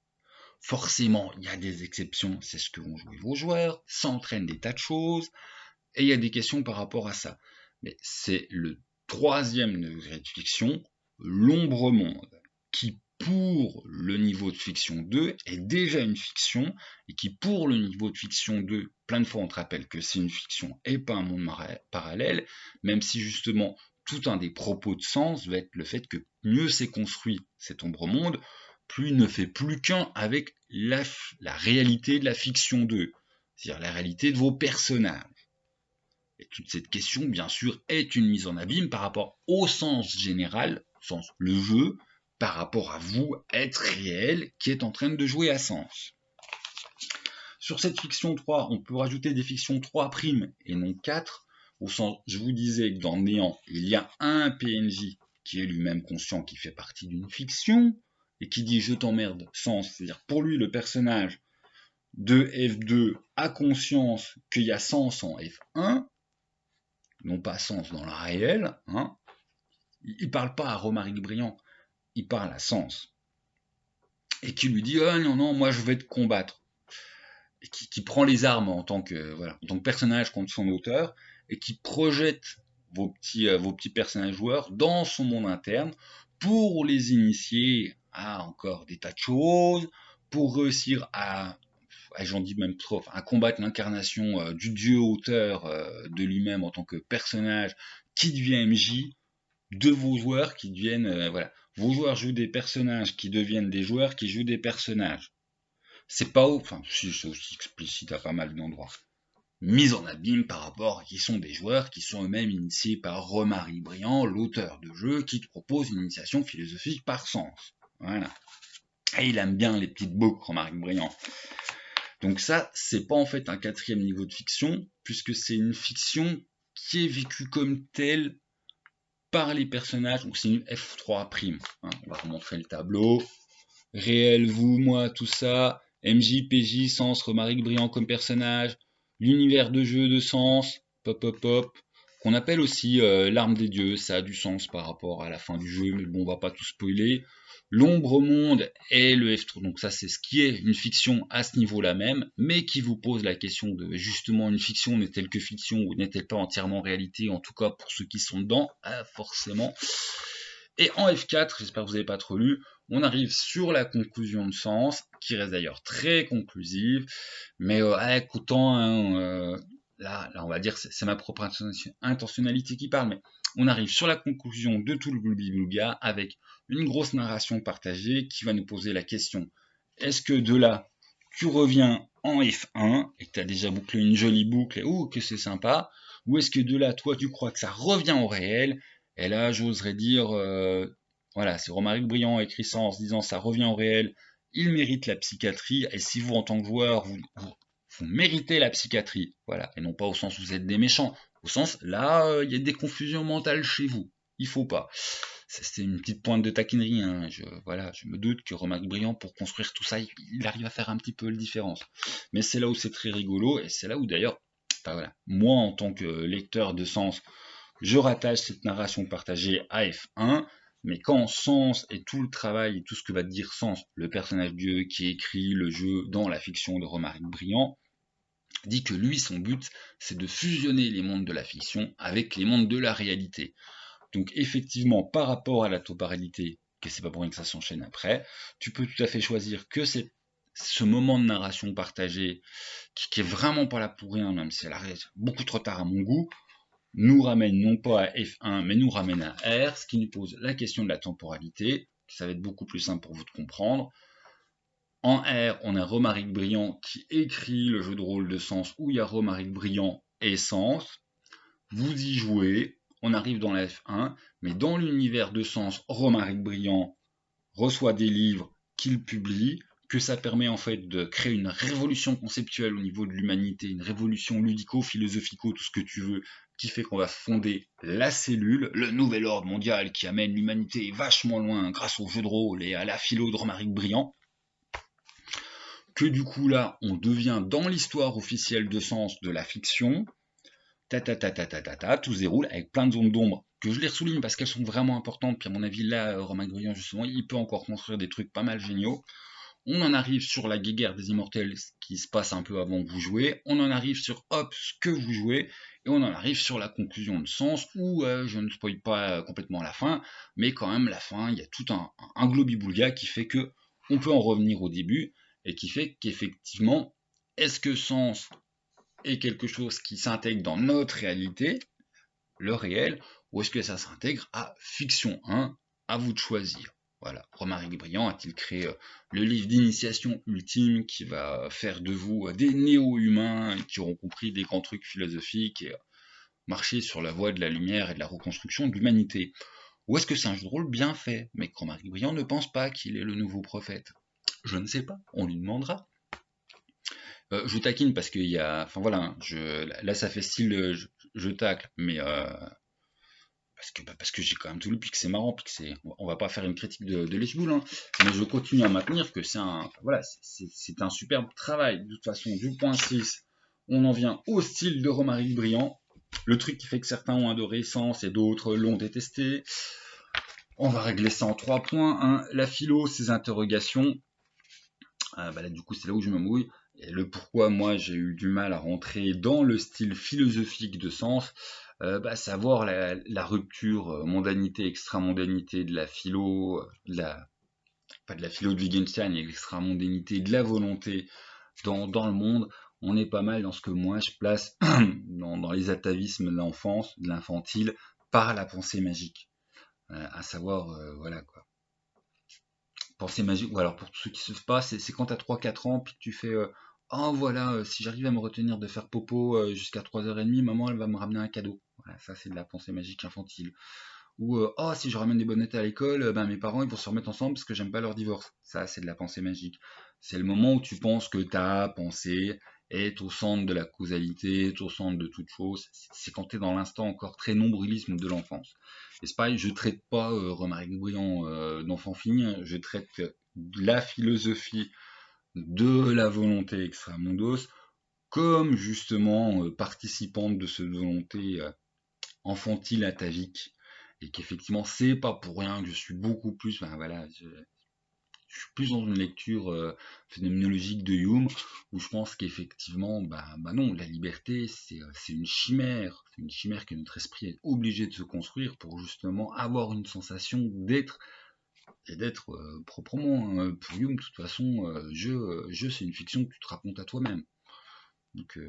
Forcément, il y a des exceptions, c'est ce que vont jouer vos joueurs, ça entraîne des tas de choses, et il y a des questions par rapport à ça. Mais c'est le troisième degré de fiction, l'ombre monde, qui pour le niveau de fiction 2 est déjà une fiction, et qui pour le niveau de fiction 2, plein de fois on te rappelle que c'est une fiction et pas un monde parallèle, même si justement tout un des propos de sens va être le fait que mieux c'est construit cet ombre monde, plus il ne fait plus qu'un avec la réalité de la fiction 2, c'est-à-dire la réalité de vos personnages. Et toute cette question, bien sûr, est une mise en abîme par rapport au sens général, sens le jeu, par rapport à vous, être réel, qui est en train de jouer à sens. Sur cette fiction 3, on peut rajouter des fictions 3' et non 4, au sens, je vous disais que dans Néant, il y a un PNJ qui est lui-même conscient, qui fait partie d'une fiction, et qui dit je t'emmerde, sens, c'est-à-dire pour lui le personnage de F2 a conscience qu'il y a sens en F1, non pas sens dans le réel, hein. Il parle pas à Romaric Briand, il parle à Sens. Et qui lui dit oh, non, moi je vais te combattre. Et qui prend les armes en tant que, voilà, en tant que personnage contre son auteur, et qui projette vos petits personnages joueurs dans son monde interne pour les initier à encore des tas de choses, pour réussir à j'en dis même trop, à combattre l'incarnation du dieu auteur de lui-même en tant que personnage qui devient MJ, de vos joueurs qui deviennent, voilà, vos joueurs jouent des personnages qui deviennent des joueurs qui jouent des personnages. C'est pas, enfin, si c'est aussi explicite à pas mal d'endroits. Mise en abîme par rapport à qui sont des joueurs qui sont eux-mêmes initiés par Romaric Briand, l'auteur de jeu, qui te propose une initiation philosophique par sens. Voilà. Et il aime bien les petites boucles, Romaric Briand. Donc ça, c'est pas en fait un quatrième niveau de fiction, puisque c'est une fiction qui est vécue comme telle par les personnages. Donc c'est une F3'. Hein. On va remontrer le tableau. Réel, vous, moi, tout ça. MJ, PJ, Sens, Romaric Briand comme personnage. L'univers de jeu de Sens. Pop, pop, pop. Qu'on appelle aussi l'arme des dieux. Ça a du sens par rapport à la fin du jeu, mais bon, on va pas tout spoiler. L'ombre monde est le F3, donc ça c'est ce qui est une fiction à ce niveau-là même, mais qui vous pose la question de justement une fiction n'est-elle que fiction ou n'est-elle pas entièrement réalité, en tout cas pour ceux qui sont dedans, forcément. Et en F4, j'espère que vous n'avez pas trop lu, on arrive sur la conclusion de Sens, qui reste d'ailleurs très conclusive, mais écoutant, hein, là on va dire c'est ma propre intentionnalité qui parle, mais on arrive sur la conclusion de tout le Gloubi-Boulga avec une grosse narration partagée qui va nous poser la question, est-ce que de là, tu reviens en F1 et que tu as déjà bouclé une jolie boucle et que c'est sympa, ou est-ce que de là, toi, tu crois que ça revient au réel? Et là, j'oserais dire, voilà, si Romaric Briand a écrit ça en se disant ça revient au réel, il mérite la psychiatrie, et si vous, en tant que joueur, vous méritez la psychiatrie, voilà, et non pas au sens où vous êtes des méchants, au sens, là, il y a des confusions mentales chez vous, il faut pas. C'est une petite pointe de taquinerie, hein. Voilà, je me doute que Romaric Briand, pour construire tout ça, il arrive à faire un petit peu la différence. Mais c'est là où c'est très rigolo, et c'est là où d'ailleurs, enfin, voilà, moi en tant que lecteur de Sens, je rattache cette narration partagée à F1, mais quand Sens et tout le travail et tout ce que va dire Sens, le personnage Dieu qui écrit le jeu dans la fiction de Romaric Briand, dit que lui, son but, c'est de fusionner les mondes de la fiction avec les mondes de la réalité. Donc effectivement, par rapport à la temporalité, que c'est pas pour rien que ça s'enchaîne après, tu peux tout à fait choisir que c'est ce moment de narration partagée, qui est vraiment pas là pour rien, même si elle arrive beaucoup trop tard à mon goût, nous ramène non pas à F1, mais nous ramène à R, ce qui nous pose la question de la temporalité, ça va être beaucoup plus simple pour vous de comprendre. En R, on a Romaric Briand qui écrit le jeu de rôle de Sens, où il y a Romaric Briand et Sens. Vous y jouez, on arrive dans la F1, mais dans l'univers de Sens, Romaric Briand reçoit des livres qu'il publie, que ça permet en fait de créer une révolution conceptuelle au niveau de l'humanité, une révolution ludico-philosophico, tout ce que tu veux, qui fait qu'on va fonder la cellule, le nouvel ordre mondial qui amène l'humanité vachement loin grâce au jeu de rôle et à la philo de Romaric Briand. Que du coup là, on devient dans l'histoire officielle de Sens de la fiction, tout se déroule avec plein de zones d'ombre que je les souligne parce qu'elles sont vraiment importantes. Puis à mon avis, là, Romaric Briand, justement, il peut encore construire des trucs pas mal géniaux. On en arrive sur la guéguerre des immortels, ce qui se passe un peu avant que vous jouez. On en arrive sur hop, ce que vous jouez. Et on en arrive sur la conclusion de Sens, où je ne spoil pas complètement la fin, mais quand même, la fin, il y a tout un globi-boulga qui fait que on peut en revenir au début, et qui fait qu'effectivement, est-ce que Sens est quelque chose qui s'intègre dans notre réalité, le réel, ou est-ce que ça s'intègre à Fiction 1, à vous de choisir. Voilà, Romaric Briand a-t-il créé le livre d'initiation ultime qui va faire de vous des néo-humains qui auront compris des grands trucs philosophiques et marcher sur la voie de la lumière et de la reconstruction de l'humanité? Ou est-ce que c'est un jeu de rôle bien fait, mais que Romaric Briand ne pense pas qu'il est le nouveau prophète? Je ne sais pas, on lui demandera. Je taquine parce qu'il y a, enfin voilà, là ça fait style je tacle, mais parce que j'ai quand même tout lu, puis que c'est marrant, puis que on va pas faire une critique de Lechboul, hein, mais je continue à maintenir que c'est un superbe travail. De toute façon, du point 6, on en vient au style de Romaric Briand, le truc qui fait que certains ont adoré Sens et d'autres l'ont détesté. On va régler ça en 3 points. Hein. La philo, ses interrogations. Là, du coup, c'est là où je me mouille. Et le pourquoi, moi, j'ai eu du mal à rentrer dans le style philosophique de Sens, savoir la rupture mondanité, extramondanité de la philo, pas de la philo de Wittgenstein, et l'extramondanité de la volonté dans le monde. On est pas mal dans ce que moi je place dans les atavismes de l'enfance, de l'infantile, par la pensée magique. À savoir, voilà quoi. Pensée magique, ou alors pour tous ceux qui se passent, c'est quand t'as 3-4 ans, puis que tu fais oh voilà, si j'arrive à me retenir de faire popo jusqu'à 3h30, maman elle va me ramener un cadeau. Voilà, ça c'est de la pensée magique infantile. Ou oh si je ramène des bonnettes à l'école, mes parents ils vont se remettre ensemble parce que j'aime pas leur divorce. Ça c'est de la pensée magique. C'est le moment où tu penses que ta pensée est au centre de la causalité, est au centre de toute chose. C'est quand tu es dans l'instant encore très nombrilisme de l'enfance. Et c'est pareil, je traite pas Romaric Briand d'enfant fini, je traite la philosophie de la volonté extramundos comme justement participante de cette volonté enfantile atavique, et qu'effectivement c'est pas pour rien que je suis beaucoup plus, je suis plus dans une lecture phénoménologique de Hume, où je pense qu'effectivement, non, la liberté, c'est une chimère. C'est une chimère que notre esprit est obligé de se construire pour justement avoir une sensation d'être, et d'être proprement. Hein. Pour Hume, de toute façon, jeu, c'est une fiction que tu te racontes à toi-même. Donc,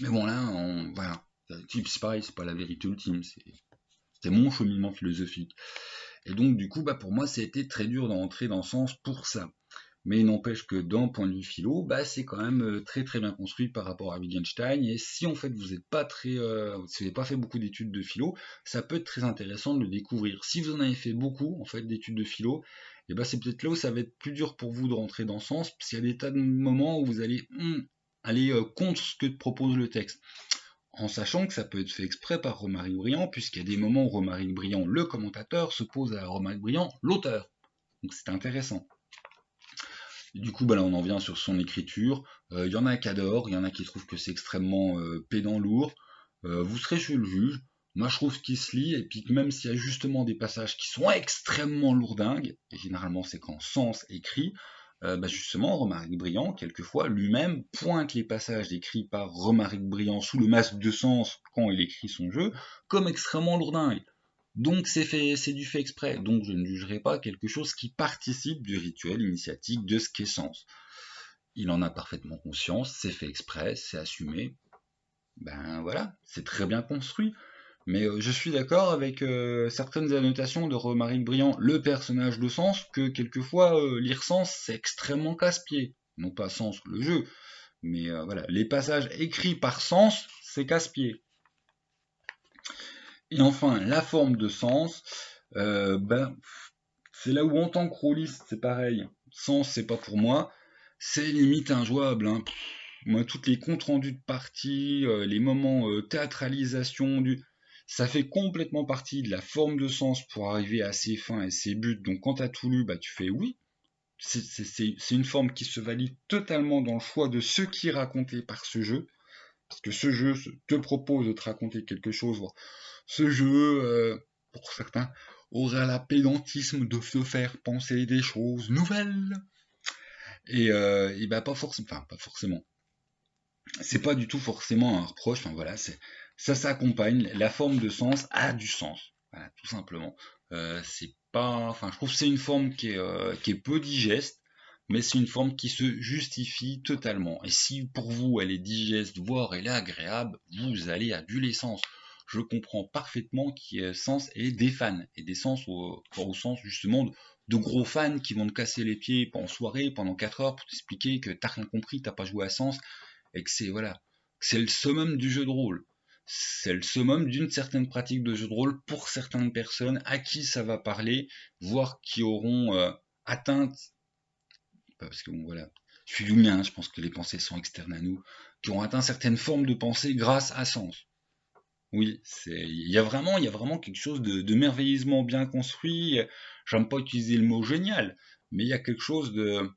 mais bon, là, voilà. C'est pareil, c'est pas la vérité ultime, c'était mon cheminement philosophique. Et donc, du coup, pour moi, ça a été très dur d'entrer dans ce sens pour ça. Mais il n'empêche que d'un point de vue philo, bah, c'est quand même très très bien construit par rapport à Wittgenstein. Et si en fait vous n'êtes pas si vous n'avez pas fait beaucoup d'études de philo, ça peut être très intéressant de le découvrir. Si vous en avez fait beaucoup en fait d'études de philo, et ben c'est peut-être là où ça va être plus dur pour vous de rentrer dans ce sens, parce qu'il y a des tas de moments où vous allez aller contre ce que propose le texte. En sachant que ça peut être fait exprès par Romaric Briand, puisqu'il y a des moments où Romaric Briand, le commentateur, s'oppose à Romaric Briand, l'auteur. Donc c'est intéressant. Du coup, bah là, on en vient sur son écriture. Il y en a qui adorent, il y en a qui trouvent que c'est extrêmement pédant, lourd. Vous serez chez le juge. Moi, je trouve qu'il se lit, et puis que même s'il y a justement des passages qui sont extrêmement lourdingues, et généralement c'est qu'en sens écrit, bah justement, Romaric Briand, quelquefois, lui-même pointe les passages écrits par Romaric Briand sous le masque de sens quand il écrit son jeu, comme extrêmement lourdingues. Donc c'est du fait exprès. Donc je ne jugerai pas quelque chose qui participe du rituel initiatique de ce qu'est sens. Il en a parfaitement conscience, c'est fait exprès, c'est assumé. Ben voilà, c'est très bien construit. Mais je suis d'accord avec certaines annotations de Romaric Briand, le personnage de Sens, que quelquefois lire Sens c'est extrêmement casse-pied. Non pas Sens le jeu, mais voilà, les passages écrits par Sens, c'est casse-pied. Et enfin, la forme de Sens, ben c'est là où en tant que rôliste, c'est pareil. Sens, c'est pas pour moi. C'est limite injouable. Hein. Moi, toutes les comptes rendus de partie, les moments théâtralisation ça fait complètement partie de la forme de Sens pour arriver à ses fins et ses buts. Donc quand t'as tout lu, bah tu fais oui. C'est une forme qui se valide totalement dans le choix de ce qui est raconté par ce jeu. Parce que ce jeu te propose de te raconter quelque chose. Ce jeu, pour certains, aura la pédantisme de se faire penser des choses nouvelles. Et bah pas forcément, enfin pas forcément. C'est pas du tout forcément un reproche. Enfin voilà, ça s'accompagne. La forme de sens a du sens. Voilà, tout simplement. C'est pas, enfin je trouve que c'est une forme qui est peu digeste, mais c'est une forme qui se justifie totalement. Et si pour vous elle est digeste, voire elle est agréable, vous allez aduler sens. Je comprends parfaitement qu'il y ait sens et des fans, et des sens au sens justement de gros fans qui vont te casser les pieds en soirée pendant 4 heures pour t'expliquer que t'as rien compris, t'as pas joué à sens, et que c'est voilà, c'est le summum du jeu de rôle. C'est le summum d'une certaine pratique de jeu de rôle pour certaines personnes à qui ça va parler, voire qui auront atteint, parce que bon voilà, je suis lungien, je pense que les pensées sont externes à nous, qui ont atteint certaines formes de pensée grâce à Sens. Oui, il y a vraiment quelque chose de merveilleusement bien construit. J'aime pas utiliser le mot génial, mais il y a quelque chose de,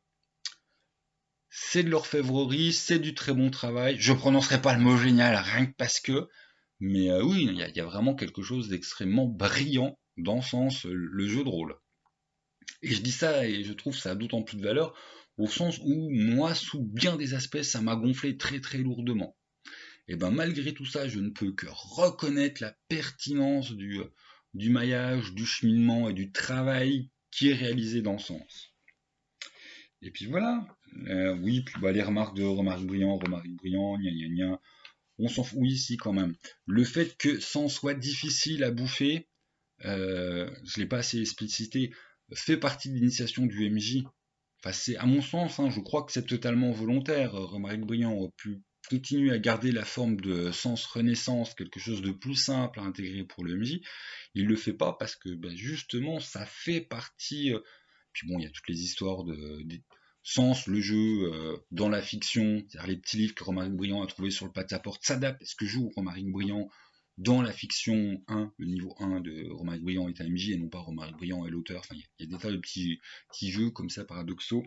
c'est de l'orfèvrerie, c'est du très bon travail. Je prononcerai pas le mot génial rien que parce que, mais oui, il y a vraiment quelque chose d'extrêmement brillant dans le sens le jeu de rôle. Et je dis ça et je trouve ça a d'autant plus de valeur au sens où moi, sous bien des aspects, ça m'a gonflé très très lourdement. Et ben malgré tout ça, je ne peux que reconnaître la pertinence du maillage, du cheminement et du travail qui est réalisé dans ce sens. Et puis voilà. Oui, puis bah, les remarques de Romaric Briand, gna gna gna. On s'en fout ici quand même. Le fait que sans soit difficile à bouffer, je l'ai pas assez explicité, fait partie de l'initiation du MJ. Enfin, c'est à mon sens, hein, je crois que c'est totalement volontaire. Romaric Briand a pu continuer à garder la forme de sens renaissance, quelque chose de plus simple à intégrer pour le MJ. Il le fait pas parce que bah, justement ça fait partie. Puis bon, il y a toutes les histoires de sens, le jeu dans la fiction, c'est-à-dire les petits livres que Romaric Briand a trouvés sur le pas de sa porte s'adaptent à ce que joue Romaric Briand dans la fiction 1, le niveau 1 de Romaric Briand est un MJ et non pas Romaric Briand est l'auteur. Enfin, il y a des tas de petits jeux comme ça paradoxaux.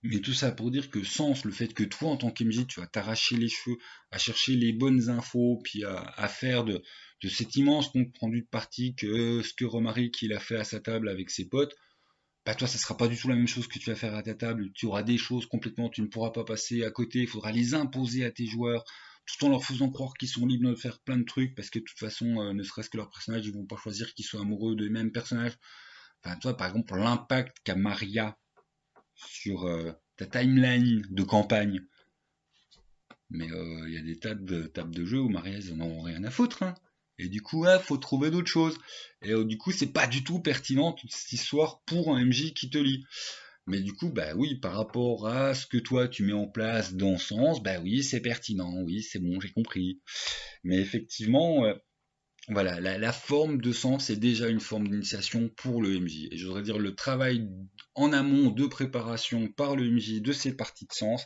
Mais tout ça pour dire que Sens, le fait que toi en tant qu'MJ, tu vas t'arracher les cheveux à chercher les bonnes infos, puis à faire de cet immense compte rendu de partie que ce que Romaric il a fait à sa table avec ses potes, bah toi ça sera pas du tout la même chose que tu vas faire à ta table, tu auras des choses complètement, tu ne pourras pas passer à côté, il faudra les imposer à tes joueurs, tout en leur faisant croire qu'ils sont libres de faire plein de trucs, parce que de toute façon, ne serait-ce que leurs personnages, ils vont pas choisir qu'ils soient amoureux des mêmes personnages. Enfin, toi, par exemple, pour l'impact qu'a Maria sur ta timeline de campagne, mais il y a des tas de tables de jeu où Maria, ils en ont rien à foutre, hein. Et du coup, il faut trouver d'autres choses. Et du coup, c'est pas du tout pertinent toute cette histoire pour un MJ qui te lit. Mais du coup, bah oui, par rapport à ce que toi tu mets en place dans Sens, bah oui, c'est pertinent, oui, c'est bon, j'ai compris. Mais effectivement, voilà, la forme de Sens est déjà une forme d'initiation pour le MJ. Et je voudrais dire le travail en amont de préparation par le MJ de ces parties de Sens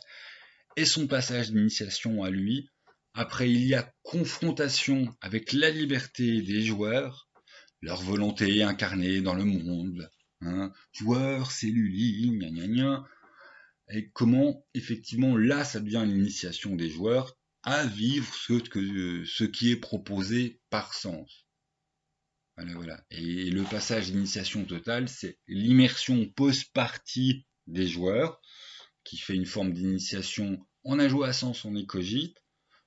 et son passage d'initiation à lui. Après, il y a confrontation avec la liberté des joueurs, leur volonté incarnée dans le monde. Hein, joueur, celluli, gna gna gna. Et comment, effectivement, là, ça devient l'initiation des joueurs à vivre ce qui est proposé par Sens. Voilà, voilà. Et le passage d'initiation totale, c'est l'immersion post-partie des joueurs, qui fait une forme d'initiation. On a joué à Sens, on y cogite.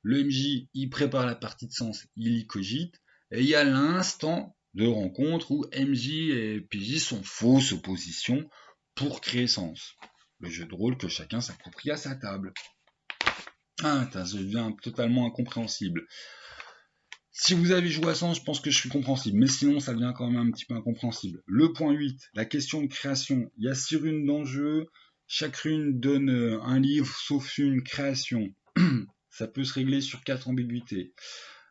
Le MJ, il prépare la partie de Sens, il y cogite. Et il y a l'instant de rencontre où MJ et PJ sont fausses oppositions pour créer Sens. Le jeu de rôle que chacun s'approprie à sa table. Ah, ça devient totalement incompréhensible. Si vous avez joué à Sens, je pense que je suis compréhensible, mais sinon ça devient quand même un petit peu incompréhensible. Le point 8, la question de création. Il y a 6 runes dans le jeu, chaque rune donne un livre sauf une création. Ça peut se régler sur 4 ambiguïtés.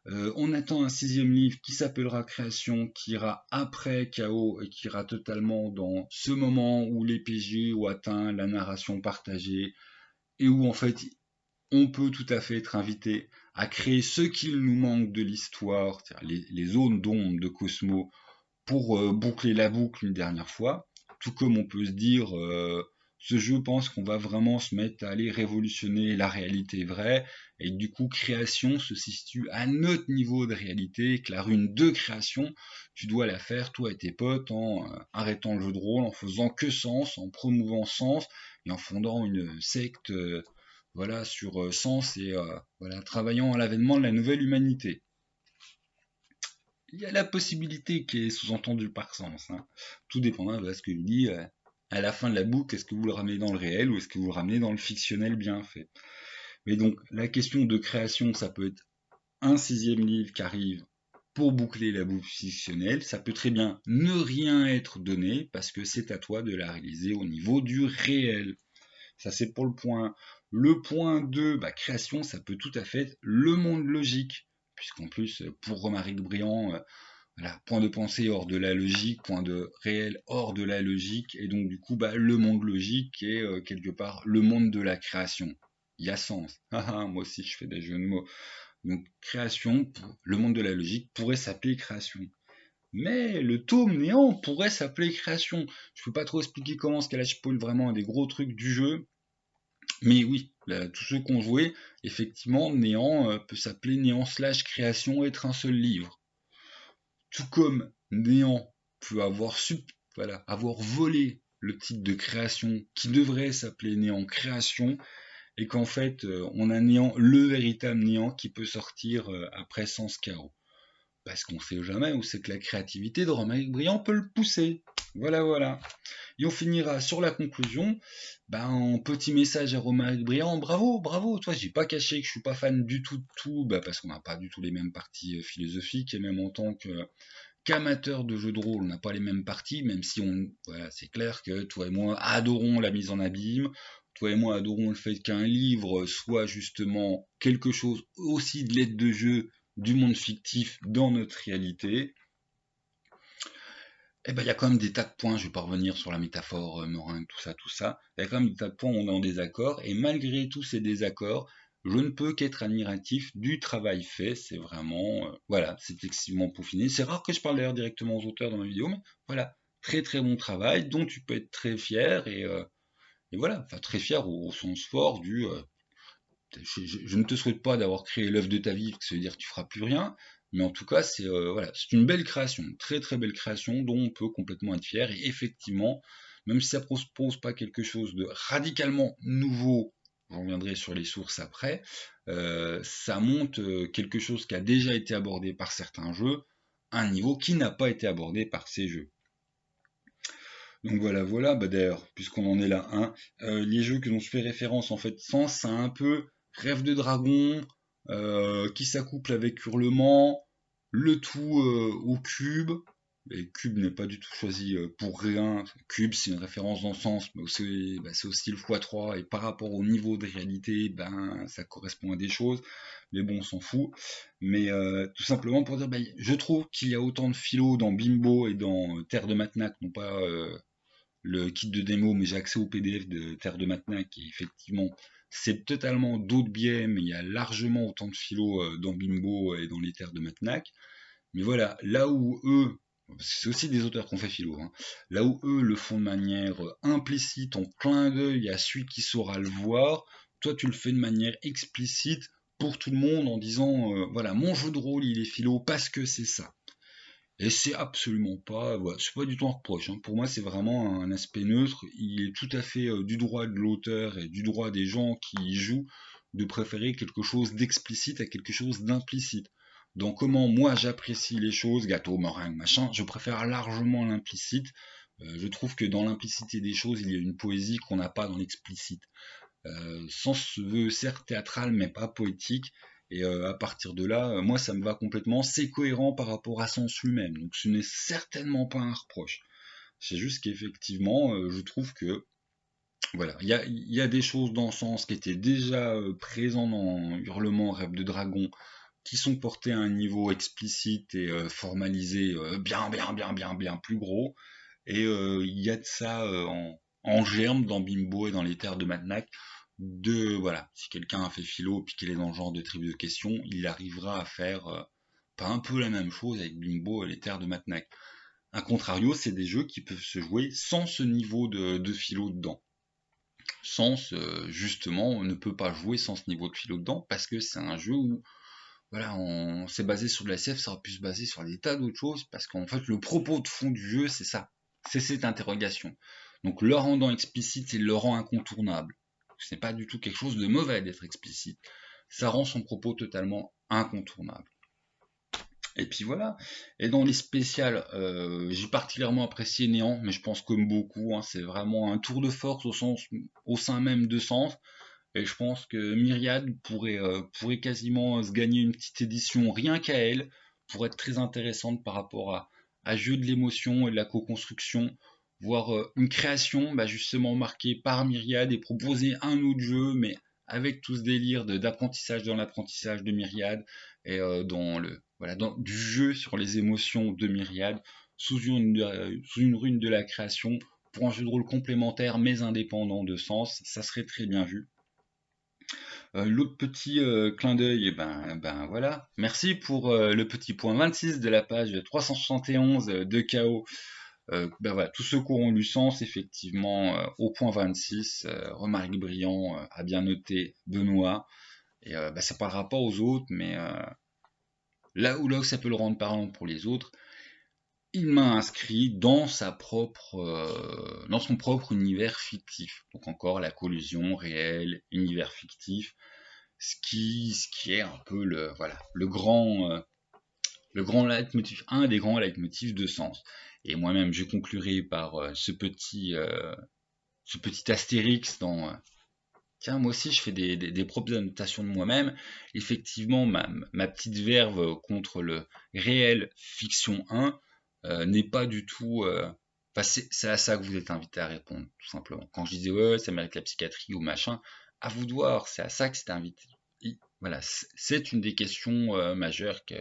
On attend un 6e livre qui s'appellera Création, qui ira après Chaos et qui ira totalement dans ce moment où les PJ ont atteint la narration partagée et où en fait on peut tout à fait être invité à créer ce qu'il nous manque de l'histoire, les zones d'ombre de Cosmo, pour boucler la boucle une dernière fois. Tout comme on peut se dire, ce jeu pense qu'on va vraiment se mettre à aller révolutionner la réalité vraie, et du coup création se situe à notre niveau de réalité, que la rune de création, tu dois la faire toi et tes potes en arrêtant le jeu de rôle, en faisant que Sens, en promouvant Sens, et en fondant une secte voilà, sur Sens et voilà, travaillant à l'avènement de la nouvelle humanité. Il y a la possibilité qui est sous-entendue par Sens. Hein. Tout dépendra de ce que je dis à la fin de la boucle. Est-ce que vous le ramenez dans le réel ou est-ce que vous le ramenez dans le fictionnel bien fait? Mais donc, la question de création, ça peut être un 6e livre qui arrive pour boucler la boucle fictionnelle. Ça peut très bien ne rien être donné parce que c'est à toi de la réaliser au niveau du réel. Ça, c'est pour le point 1. Le point 2, bah, création, ça peut tout à fait être le monde logique. Puisqu'en plus, pour Romaric Briand, voilà, point de pensée hors de la logique, point de réel hors de la logique, et donc du coup, bah, le monde logique est quelque part le monde de la création. Il y a sens. Moi aussi, je fais des jeux de mots. Donc, création, le monde de la logique pourrait s'appeler création. Mais le tome néant pourrait s'appeler création. Je peux pas trop expliquer comment ce qu'elle spoil vraiment des gros trucs du jeu. Mais oui, là, tous ceux qui ont joué, effectivement, néant peut s'appeler néant slash création, être un seul livre. Tout comme néant peut voilà, avoir volé le titre de création qui devrait s'appeler néant création, et qu'en fait on a néant, le véritable néant qui peut sortir après Sens Chaos. Parce qu'on sait jamais où c'est que la créativité de Romaric Briand peut le pousser. Voilà, voilà. Et on finira sur la conclusion, en petit message à Romaric Briand, bravo, bravo, toi j'ai pas caché que je suis pas fan du tout de tout, parce qu'on n'a pas du tout les mêmes parties philosophiques, et même en tant qu'amateur de jeux de rôle, on n'a pas les mêmes parties, même si voilà, c'est clair que toi et moi adorons la mise en abîme, toi et moi adorons le fait qu'un livre soit justement quelque chose aussi de l'aide de jeu du monde fictif dans notre réalité. Il y a quand même des tas de points, je vais pas revenir sur la métaphore meringue, tout ça, il y a quand même des tas de points où on est en désaccord, et malgré tous ces désaccords, je ne peux qu'être admiratif du travail fait, c'est vraiment, voilà, c'est excessivement peaufiné. C'est rare que je parle d'ailleurs directement aux auteurs dans ma vidéo, mais voilà, très très bon travail, dont tu peux être très fier, et voilà, enfin très fier au sens fort du... je ne te souhaite pas d'avoir créé l'œuvre de ta vie, ça veut dire que tu feras plus rien, mais en tout cas, c'est voilà, c'est une belle création, une très très belle création dont on peut complètement être fier. Et effectivement, même si ça ne propose pas quelque chose de radicalement nouveau, je reviendrai sur les sources après, ça monte quelque chose qui a déjà été abordé par certains jeux, un niveau qui n'a pas été abordé par ces jeux. Donc voilà, voilà, d'ailleurs, puisqu'on en est là, hein, les jeux que dont je fais référence, en fait, Sens, c'est un peu Rêve de Dragon, qui s'accouple avec Hurlement, le tout au cube, Et Cube n'est pas du tout choisi pour rien. Cube, c'est une référence dans le sens, mais c'est aussi le x3, et par rapport au niveau de réalité, ben, ça correspond à des choses. Mais bon, on s'en fout. Mais tout simplement pour dire, ben, je trouve qu'il y a autant de philo dans Bimbo et dans Terre de Matnac, non pas le kit de démo, mais j'ai accès au PDF de Terre de Matnac, et effectivement, c'est totalement d'autres biais, mais il y a largement autant de philo dans Bimbo et dans les Terres de Matnac. Mais voilà, là où eux, c'est aussi des auteurs qui ont fait philo, hein, là où eux le font de manière implicite, en clin d'œil à celui qui saura le voir, toi tu le fais de manière explicite pour tout le monde en disant voilà, mon jeu de rôle il est philo parce que c'est ça. Et c'est absolument pas, voilà, c'est pas du tout un reproche, hein. Pour moi, c'est vraiment un aspect neutre. Il est tout à fait du droit de l'auteur et du droit des gens qui y jouent de préférer quelque chose d'explicite à quelque chose d'implicite. Donc, comment moi j'apprécie les choses, gâteau, meringue, machin, je préfère largement l'implicite. Je trouve que dans l'implicité des choses, il y a une poésie qu'on n'a pas dans l'explicite. Sens se veut certes théâtral mais pas poétique. Et à partir de là, moi ça me va complètement, c'est cohérent par rapport à Sens lui-même, donc ce n'est certainement pas un reproche. C'est juste qu'effectivement, je trouve que voilà, il y a des choses dans Sens qui étaient déjà présents dans Hurlement, Rêve de Dragon, qui sont portées à un niveau explicite et formalisé bien plus gros. Et il y a de ça en germe dans Bimbo et dans les terres de Matnac. Voilà, si quelqu'un a fait philo puis qu'il est dans le genre de tribu de questions, il arrivera à faire pas un peu la même chose avec Bimbo et les terres de Matnac. A contrario, c'est des jeux qui peuvent se jouer sans ce niveau de philo dedans. Sans, justement, on ne peut pas jouer sans ce niveau de philo dedans parce que c'est un jeu où voilà, on s'est basé sur de la SF, ça aurait pu se baser sur des tas d'autres choses, parce qu'en fait, le propos de fond du jeu, c'est ça. C'est cette interrogation. Donc, le rendant explicite, c'est le rend incontournable. Ce n'est pas du tout quelque chose de mauvais d'être explicite. Ça rend son propos totalement incontournable. Et puis voilà. Et dans les spéciales, j'ai particulièrement apprécié Néant, mais je pense comme beaucoup, hein, c'est vraiment un tour de force au sein même de Sens. Et je pense que Myriade pourrait quasiment se gagner une petite édition rien qu'à elle, pour être très intéressante par rapport à jeu de l'émotion et de la co-construction, voire une création bah, justement marquée par Myriade et proposer un autre jeu, mais avec tout ce délire d'apprentissage dans l'apprentissage de Myriade et du jeu sur les émotions de Myriade sous une rune de la création pour un jeu de rôle complémentaire mais indépendant de sens, ça serait très bien vu. L'autre petit clin d'œil, et ben voilà. Merci pour le petit point 26 de la page 371 de KO. Ben voilà, tous ceux qui auront du sens, effectivement, au point 26, remarque brillant, a bien noté Benoît. Et ça parlera pas aux autres, mais là où ça peut le rendre parlant pour les autres, il m'a inscrit dans son propre univers fictif. Donc encore la collusion réelle, univers fictif. Ce qui est un peu le grand leitmotiv, un des grands leitmotifs de Sens. Et moi-même, je conclurai par ce petit astérix dans tiens, moi aussi, je fais des propres annotations de moi-même. Effectivement, ma petite verve contre le réel fiction 1 n'est pas du tout. C'est à ça que vous êtes invité à répondre, tout simplement. Quand je disais ouais, ça mérite la psychiatrie ou machin, à vous de voir, c'est à ça que c'est invité. Voilà, c'est une des questions majeures que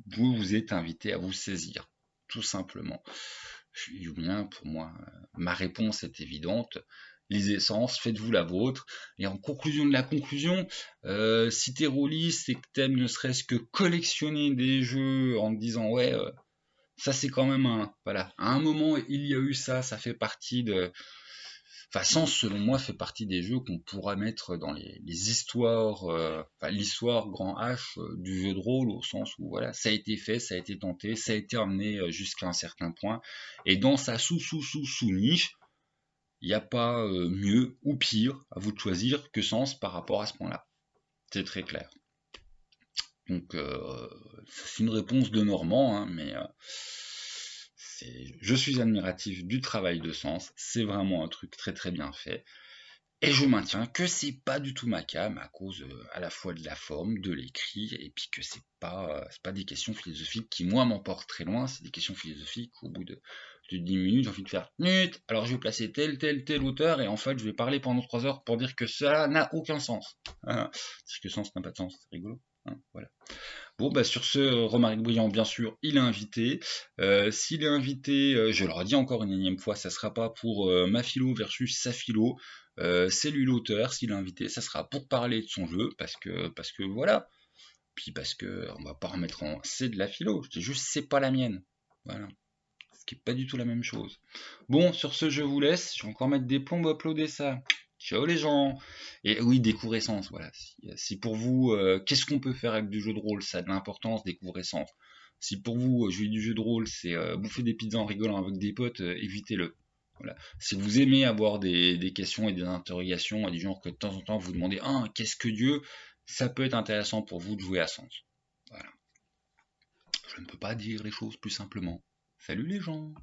vous êtes invité à vous saisir, tout simplement. Julien, pour moi, ma réponse est évidente. Lisez Sens, faites-vous la vôtre. Et en conclusion de la conclusion, si t'es rôliste et que t'aimes ne serait-ce que collectionner des jeux en te disant ouais, ça c'est quand même à un moment il y a eu ça, ça fait partie de. Enfin, Sens, selon moi, fait partie des jeux qu'on pourra mettre dans les histoires, l'histoire grand H du jeu de rôle, au sens où voilà, ça a été fait, ça a été tenté, ça a été amené jusqu'à un certain point, et dans sa sous-niche, il n'y a pas mieux ou pire, à vous de choisir, que Sens par rapport à ce point-là. C'est très clair. Donc, c'est une réponse de Normand, hein, mais je suis admiratif du travail de Sens, c'est vraiment un truc très très bien fait. Et je maintiens que c'est pas du tout ma came à cause à la fois de la forme, de l'écrit, et puis que c'est pas des questions philosophiques qui moi m'emportent très loin, c'est des questions philosophiques où, au bout de 10 minutes j'ai envie de faire nut, alors je vais placer tel auteur et en fait je vais parler pendant 3 heures pour dire que cela n'a aucun sens. Parce que sens n'a pas de sens, c'est rigolo. Hein, voilà. Bon, bah sur ce, Romaric Briand, bien sûr, il est invité. S'il est invité, je le redis encore une énième fois, ça sera pas pour ma philo versus sa philo. C'est lui l'auteur, s'il est invité, ça sera pour parler de son jeu, parce que voilà. Puis parce que on va pas remettre en c'est de la philo, je dis juste c'est pas la mienne. Voilà. Ce qui est pas du tout la même chose. Bon, sur ce, je vous laisse. Je vais encore mettre des plombs à uploader ça. Ciao les gens. Et oui, découvrescence, voilà. Si pour vous, qu'est-ce qu'on peut faire avec du jeu de rôle, ça a de l'importance, découvrescence. Si pour vous, jouer du jeu de rôle, c'est bouffer des pizzas en rigolant avec des potes, évitez-le. Voilà. Si vous aimez avoir des questions et des interrogations, du genre que de temps en temps vous demandez, ah, qu'est-ce que Dieu, ça peut être intéressant pour vous de jouer à Sens. Voilà. Je ne peux pas dire les choses plus simplement. Salut les gens.